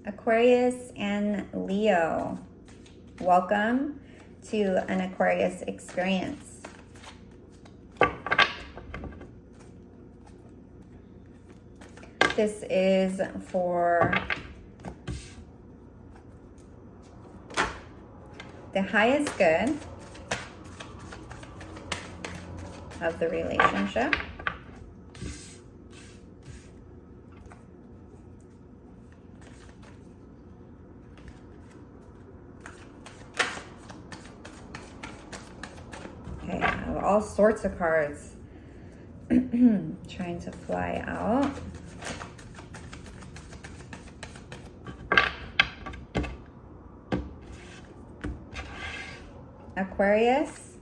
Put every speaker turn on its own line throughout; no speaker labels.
Aquarius and Leo, welcome to an Aquarius experience. This is for the highest good of the relationship. Okay, I have all sorts of cards trying to fly out. Aquarius.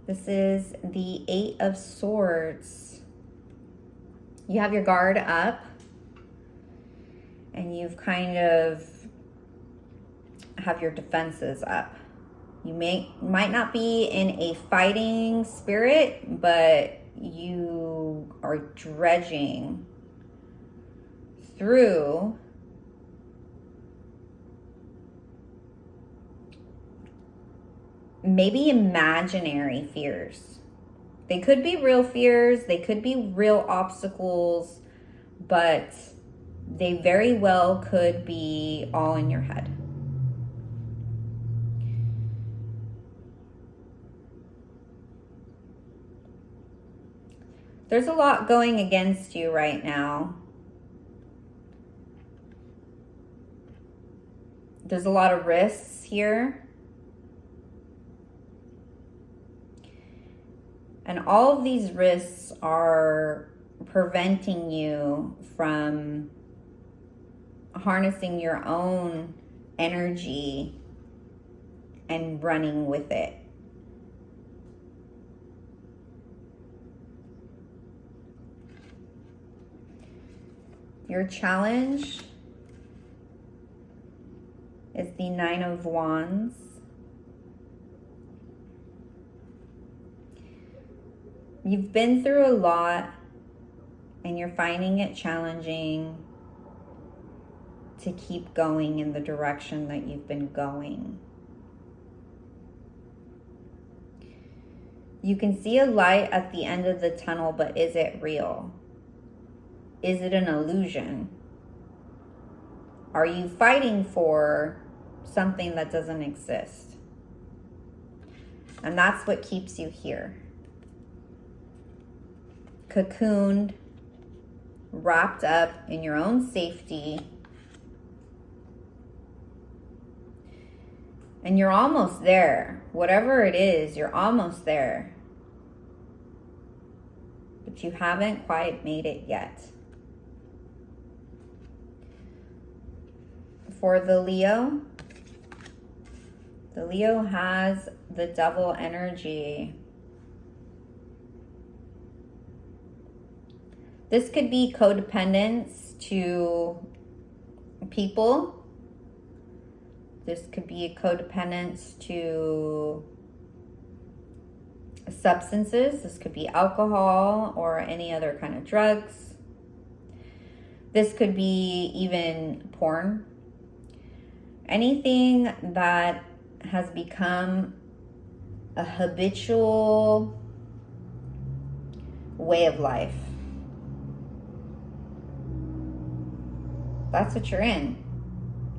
This is the Eight of Swords. You have your guard up and you've kind of have your defenses up. You might not be in a fighting spirit, but you are dredging through maybe imaginary fears. They could be real fears, they could be real obstacles, but they very well could be all in your head. There's a lot going against you right now. There's a lot of risks here. And all of these risks are preventing you from harnessing your own energy and running with it. Your challenge is the Nine of Wands. You've been through a lot and you're finding it challenging to keep going in the direction that you've been going. You can see a light at the end of the tunnel, but is it real? Is it an illusion? Are you fighting for something that doesn't exist? And that's what keeps you here. Cocooned, wrapped up in your own safety. And you're almost there. Whatever it is, you're almost there. But you haven't quite made it yet. For the Leo has the Devil energy. This could be codependence to people. This could be a codependence to substances. This could be alcohol or any other kind of drugs. This could be even porn. Anything that has become a habitual way of life. That's what you're in.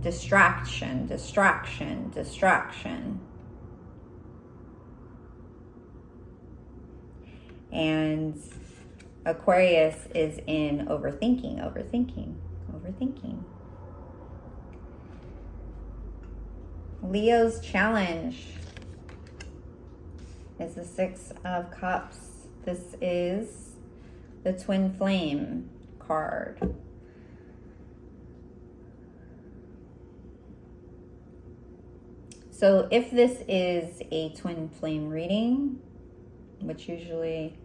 Distraction, distraction, distraction. And Aquarius is in overthinking, overthinking, overthinking. Leo's challenge is the Six of Cups. This is the Twin Flame card. So if this is a twin flame reading, which usually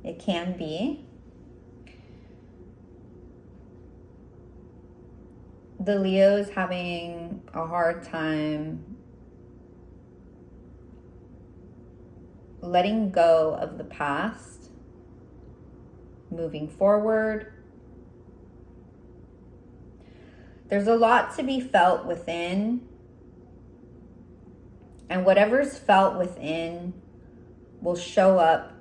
it can be, the Leo is having a hard time letting go of the past, moving forward, There's a lot to be felt within. And whatever's felt within will show up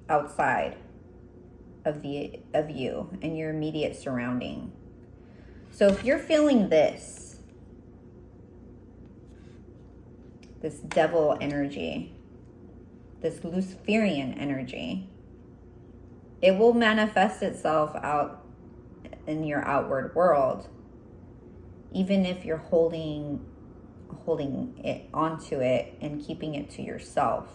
outside of you and your immediate surrounding. So if you're feeling this devil energy, this Luciferian energy, it will manifest itself out in your outward world, even if you're holding it onto it and keeping it to yourself.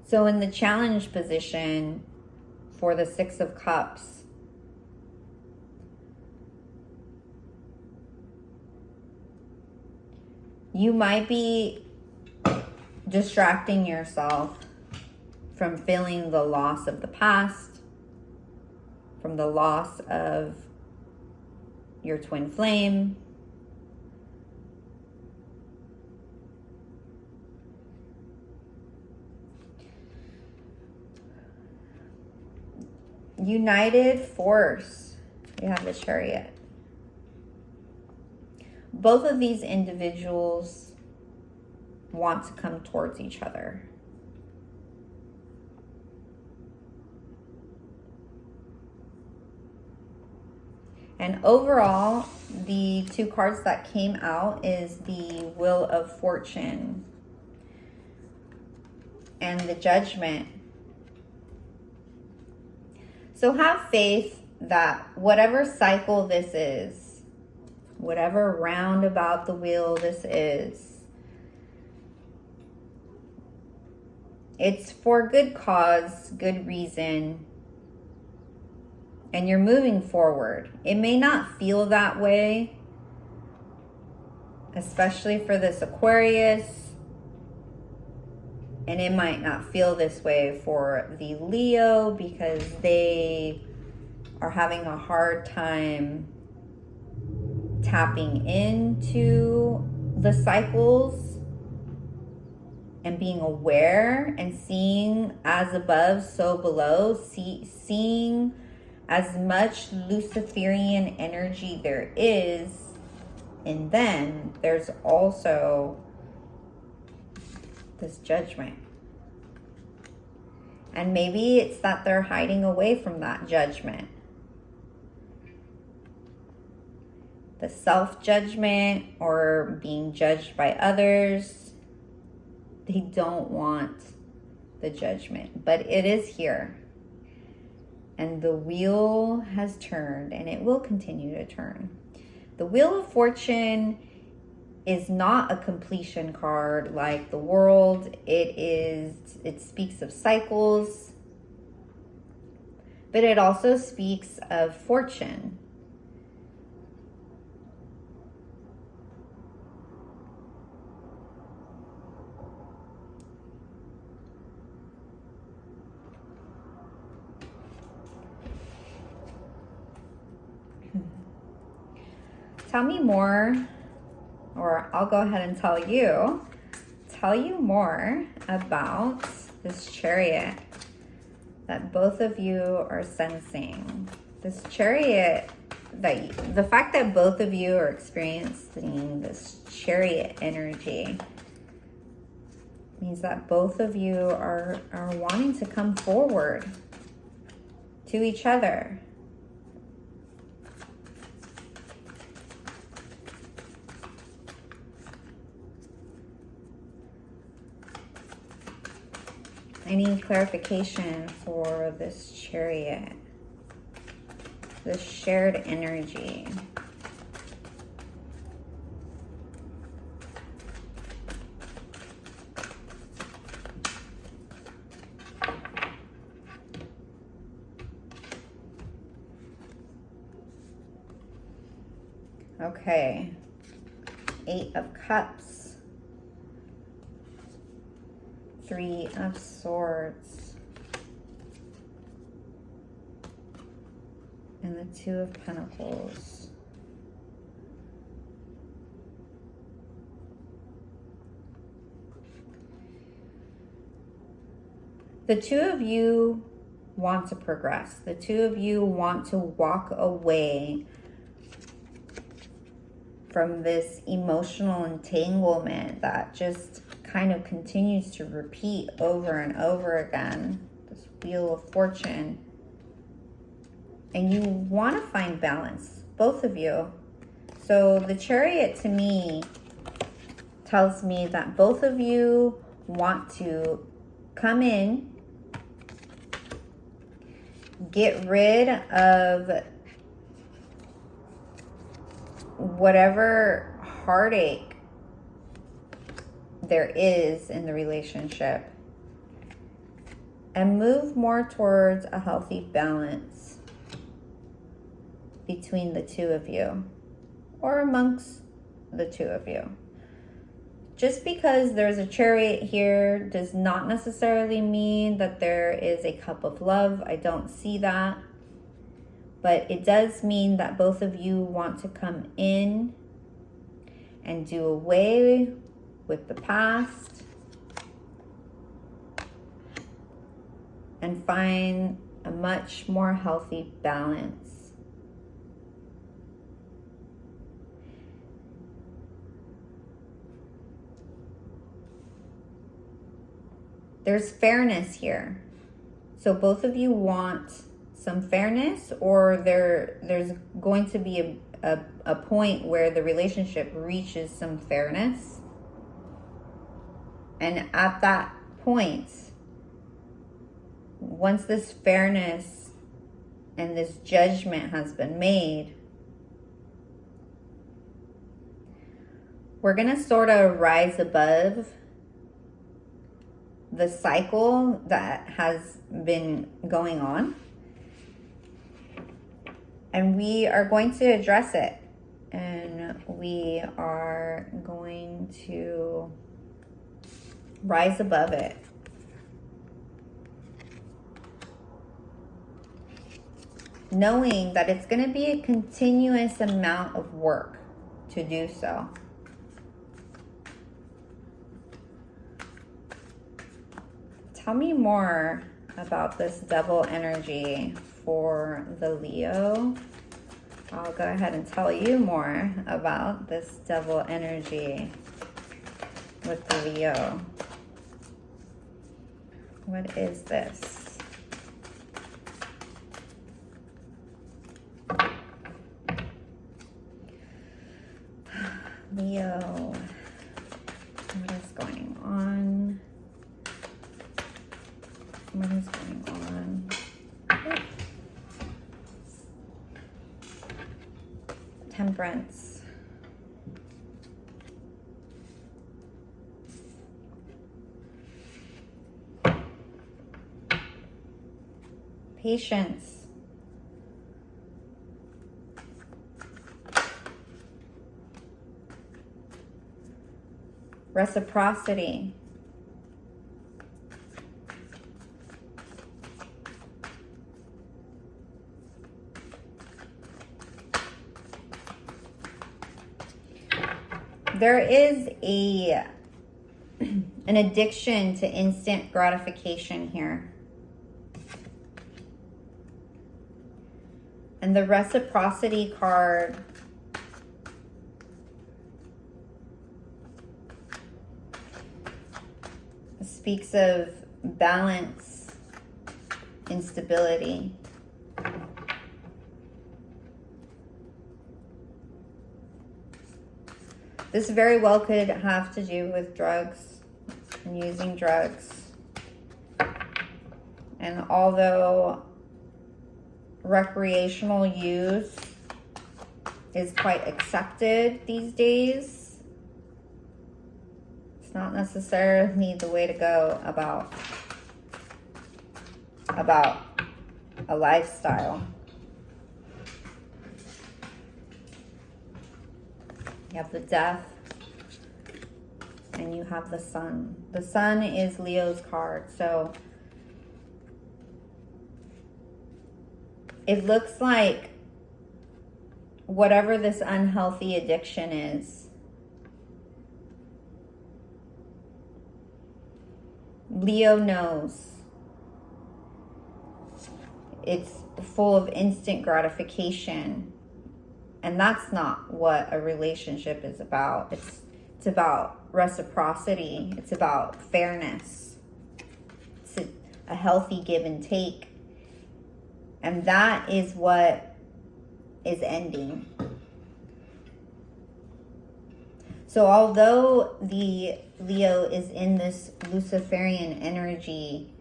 So in the challenge position for the Six of Cups, you might be distracting yourself from feeling the loss of the past, from the loss of your twin flame. United force. You have the Chariot. Both of these individuals want to come towards each other. And overall, the two cards that came out is the Wheel of Fortune and the Judgment. So have faith that whatever cycle this is, whatever roundabout the wheel this is, it's for good cause, good reason, and you're moving forward. It may not feel that way, especially for this Aquarius, and it might not feel this way for the Leo because they are having a hard time tapping into the cycles and being aware and seeing as above, so below, seeing as much Luciferian energy there is in them. There's also this Judgment. And maybe it's that they're hiding away from that judgment. The self-judgment or being judged by others. They don't want the judgment, but it is here. And the wheel has turned, and it will continue to turn. The Wheel of Fortune is not a completion card like the World. It speaks of cycles, but it also speaks of fortune. Tell me more, or I'll go ahead and tell you more about this Chariot that both of you are sensing. This Chariot, the fact that both of you are experiencing this Chariot energy means that both of you are wanting to come forward to each other. I need clarification for this Chariot, this shared energy. Okay, 8 of Cups. 3 of Swords. And the 2 of Pentacles. The two of you want to progress. The two of you want to walk away from this emotional entanglement that just kind of continues to repeat over and over again. This Wheel of Fortune. And you want to find balance, both of you. So the Chariot to me tells me that both of you want to come in, get rid of whatever heartache there is in the relationship, and move more towards a healthy balance between the two of you, or amongst the two of you. Just because there's a Chariot here does not necessarily mean that there is a cup of love. I don't see that. But it does mean that both of you want to come in and do away with the past and find a much more healthy balance. There's fairness here. So both of you want some fairness, or there's going to be a point where the relationship reaches some fairness. And at that point, once this fairness and this judgment has been made, we're going to sort of rise above the cycle that has been going on. And we are going to address it. And we are going to rise above it. Knowing that it's going to be a continuous amount of work to do so. Tell me more about this Devil energy for the Leo. I'll go ahead and tell you more about this Devil energy with the Leo. What is this? Leo, what is going on? What is going on? Temperance. Patience. Reciprocity. There is an addiction to instant gratification here. And the reciprocity card speaks of balance and stability. This very well could have to do with drugs and using drugs. And although recreational use is quite accepted these days, it's not necessarily the way to go about a lifestyle. You have the Death, and you have the Sun. The Sun is Leo's card, so it looks like whatever this unhealthy addiction is, Leo knows It's full of instant gratification. And that's not what a relationship is about. It's about reciprocity. It's about fairness. It's a healthy give and take. And that is what is ending. So although the Leo is in this Luciferian energy,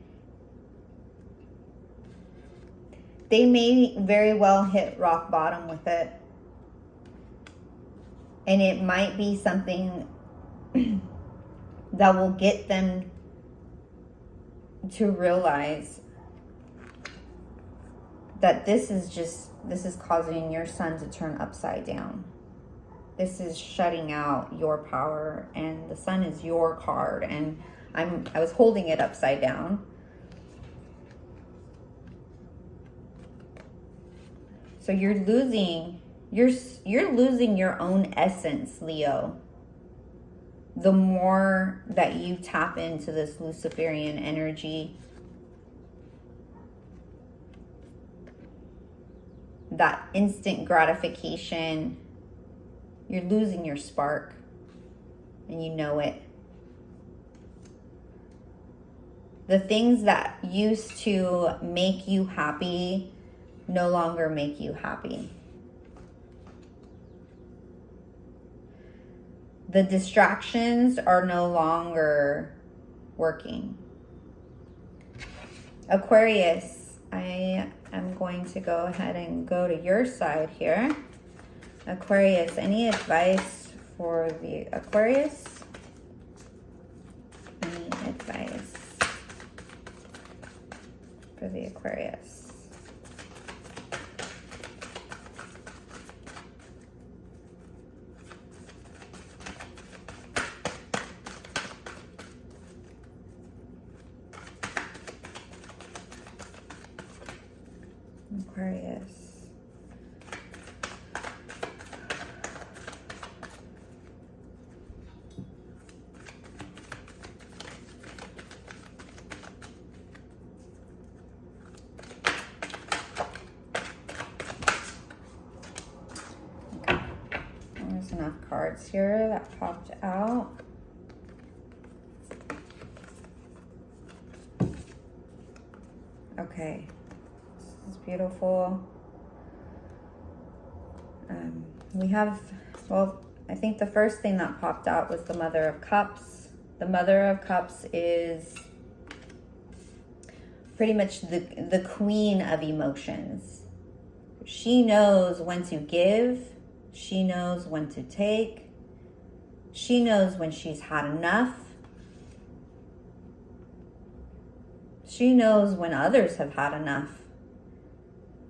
they may very well hit rock bottom with it. And it might be something that will get them to realize that this is causing your sun to turn upside down. This is shutting out your power, and the sun is your card, and I was holding it upside down. So you're losing your own essence, Leo. The more that you tap into this Luciferian energy, that instant gratification, you're losing your spark, and you know it. The things that used to make you happy no longer make you happy. The distractions are no longer working. Aquarius, I am going to go ahead and go to your side here. Aquarius, any advice for the Aquarius? Any advice for the Aquarius? Aquarius. There's enough cards here that popped out. Okay. This is beautiful. We have, well, I think the first thing that popped out was the Mother of Cups. The Mother of Cups is pretty much the queen of emotions. She knows when to give. She knows when to take. She knows when she's had enough. She knows when others have had enough.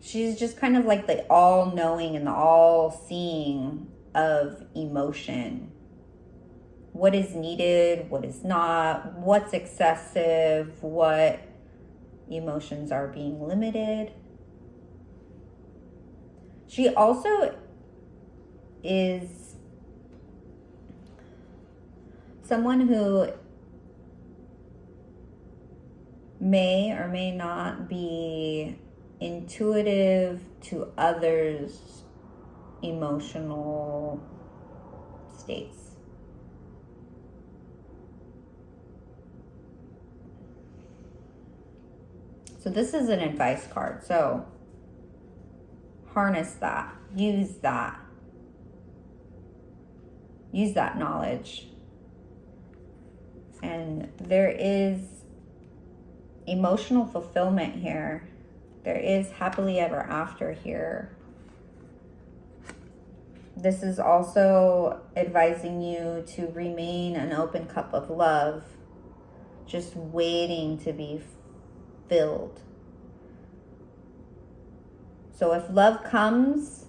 She's just kind of like the all-knowing and the all-seeing of emotion. What is needed, what is not, what's excessive, what emotions are being limited. She also is someone who may or may not be intuitive to others' emotional states. So this is an advice card. So harness that, use that knowledge. And there is emotional fulfillment here. There is happily ever after here. This is also advising you to remain an open cup of love, just waiting to be filled. So if love comes,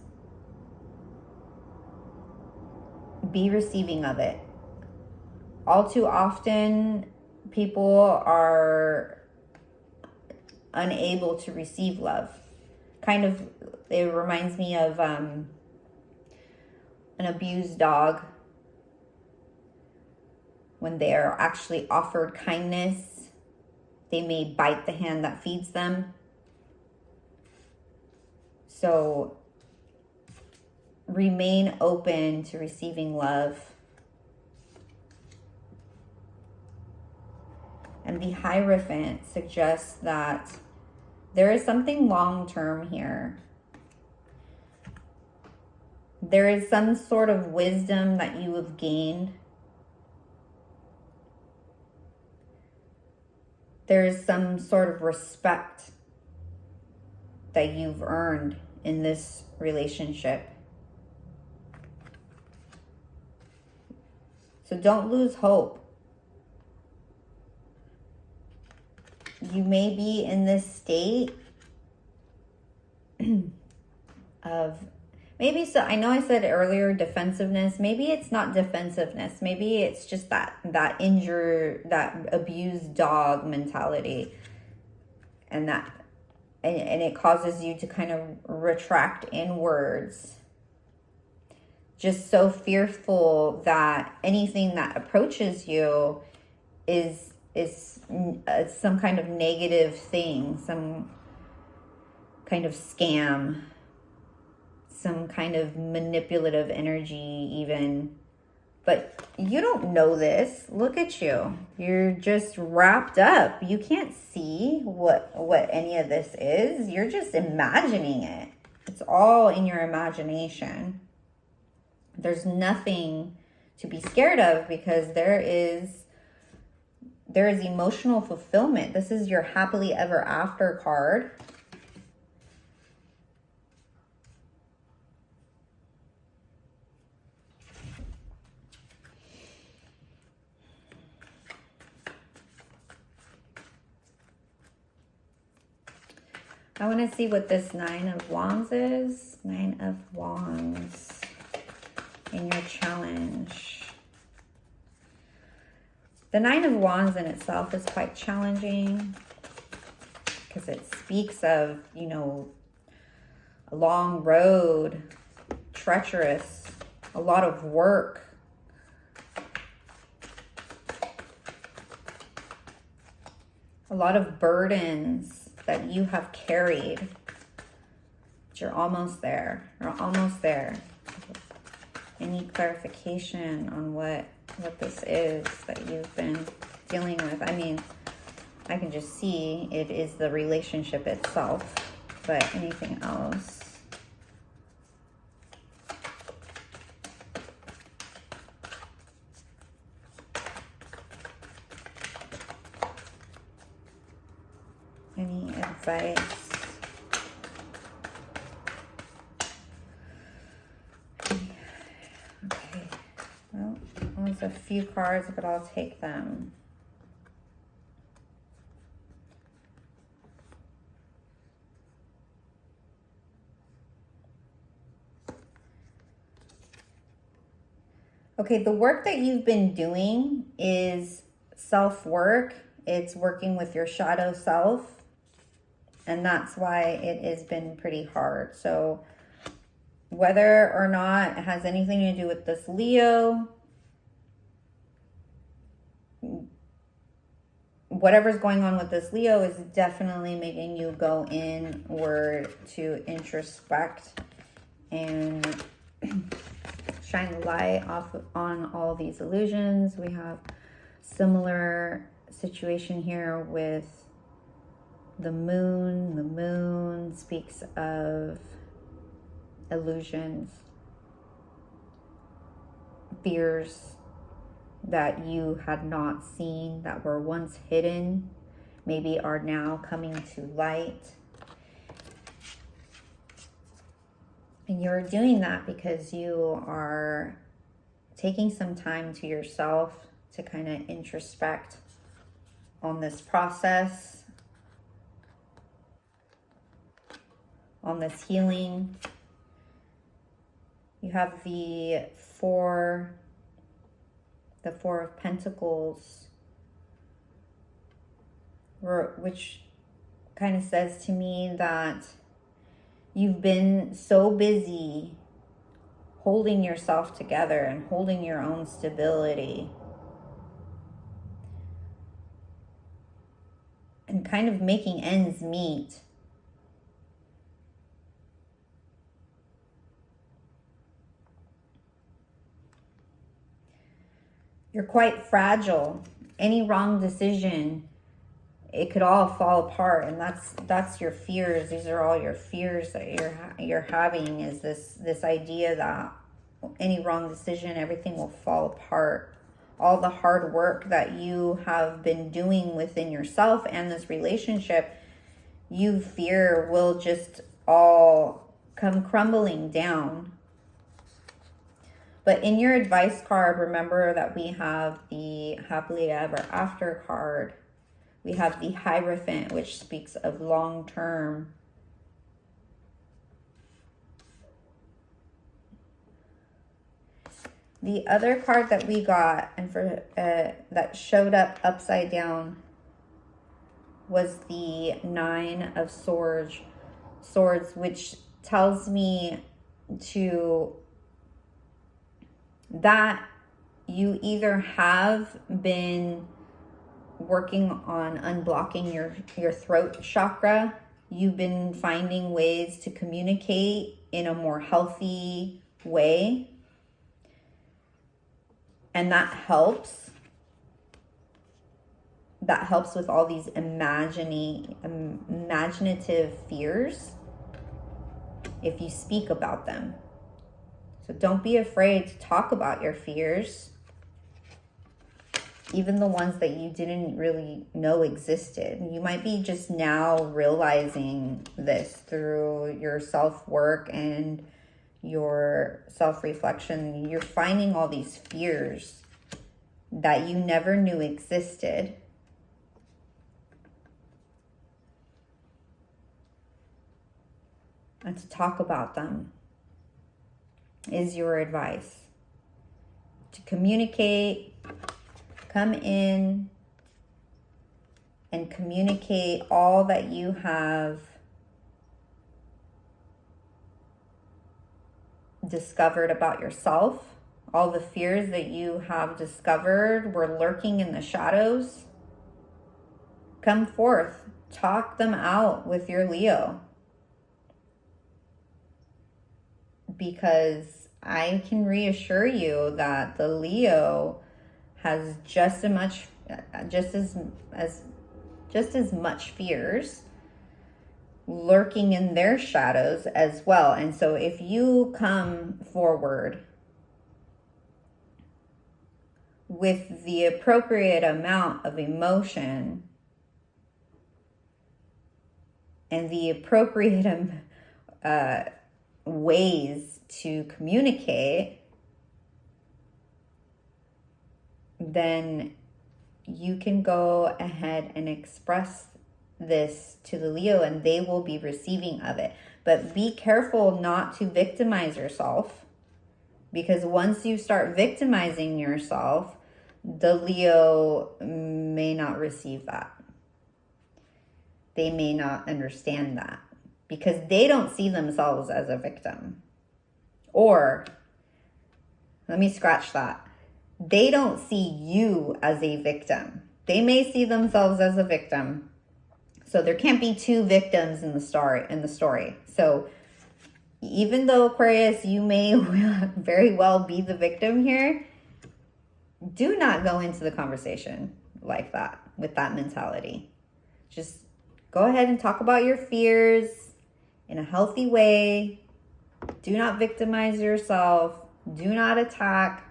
be receiving of it. All too often, people are unable to receive love. Kind of, it reminds me of an abused dog. When they're actually offered kindness, they may bite the hand that feeds them. So remain open to receiving love. And the Hierophant suggests that there is something long-term here. There is some sort of wisdom that you have gained. There is some sort of respect that you've earned in this relationship. So don't lose hope. You may be in this state of maybe, so I know I said earlier defensiveness. Maybe it's not defensiveness. Maybe it's just that injured, that abused dog mentality. And it causes you to kind of retract inwards. Just so fearful that anything that approaches you is some kind of negative thing, some kind of scam, some kind of manipulative energy even. But you don't know this. Look at you. You're just wrapped up. You can't see what any of this is. You're just imagining it. It's all in your imagination. There's nothing to be scared of because there is emotional fulfillment. This is your happily ever after card. I want to see what this Nine of Wands is. Nine of Wands in your challenge. The Nine of Wands in itself is quite challenging because it speaks of, you know, a long road, treacherous, a lot of work. A lot of burdens that you have carried. But you're almost there. You're almost there. Any clarification on what this is that you've been dealing with? I mean, I can just see it is the relationship itself, but anything else? Any advice? Okay, well, there's a few cards, but I'll take them. Okay, the work that you've been doing is self-work. It's working with your shadow self. And that's why it has been pretty hard. So whether or not it has anything to do with this Leo, whatever's going on with this Leo is definitely making you go inward to introspect and shine the light off on all these illusions. We have similar situation here with the moon. The moon speaks of illusions, fears that you had not seen, that were once hidden, maybe are now coming to light. And you're doing that because you are taking some time to yourself to kind of introspect on this process, on this healing. You have the Four of Pentacles, which kind of says to me that you've been so busy holding yourself together and holding your own stability and kind of making ends meet, You're quite fragile. Any wrong decision, it could all fall apart, and that's your fears. These are all your fears that you're having, is this idea that any wrong decision, everything will fall apart. All the hard work that you have been doing within yourself and this relationship, you fear will just all come crumbling down. But in your advice card, remember that we have the happily ever after card. We have the Hierophant, which speaks of long term. The other card that we got, and for that showed up upside down, was the Nine of Swords, which tells me that you either have been working on unblocking your throat chakra. You've been finding ways to communicate in a more healthy way, and that helps with all these imaginative fears if you speak about them. So don't be afraid to talk about your fears, even the ones that you didn't really know existed. You might be just now realizing this through your self-work and your self-reflection. You're finding all these fears that you never knew existed. And to talk about them is your advice. To communicate, come in and communicate all that you have discovered about yourself. All the fears that you have discovered were lurking in the shadows. Come forth, talk them out with your Leo. Because I can reassure you that the Leo has just as much fears lurking in their shadows as well. And so if you come forward with the appropriate amount of emotion and the appropriate ways to communicate, then you can go ahead and express this to the Leo and they will be receiving of it. But be careful not to victimize yourself, because once you start victimizing yourself, the Leo may not receive that. They may not understand that because they don't see themselves as a victim. Or, let me scratch that. They don't see you as a victim. They may see themselves as a victim. So there can't be two victims in the story. So even though, Aquarius, you may very well be the victim here, do not go into the conversation like that, with that mentality. Just go ahead and talk about your fears in a healthy way. Do not victimize yourself. Do not attack.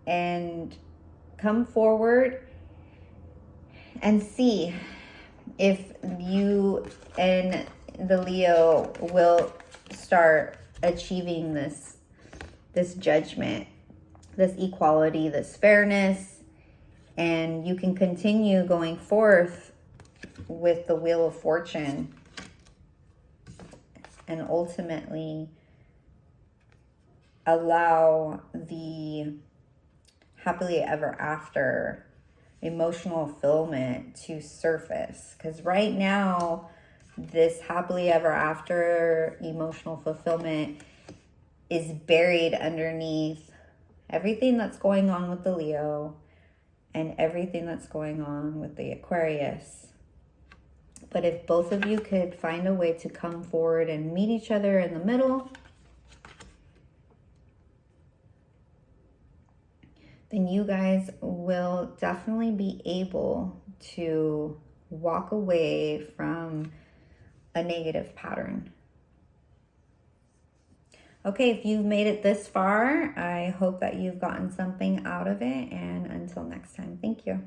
And come forward and see if you and the Leo will start achieving this judgment, this equality, this fairness, and you can continue going forth with the Wheel of Fortune and ultimately allow the happily ever after emotional fulfillment to surface. Because right now, this happily ever after emotional fulfillment is buried underneath everything that's going on with the Leo and everything that's going on with the Aquarius. But if both of you could find a way to come forward and meet each other in the middle, then you guys will definitely be able to walk away from a negative pattern. Okay, if you've made it this far, I hope that you've gotten something out of it. And until next time, thank you.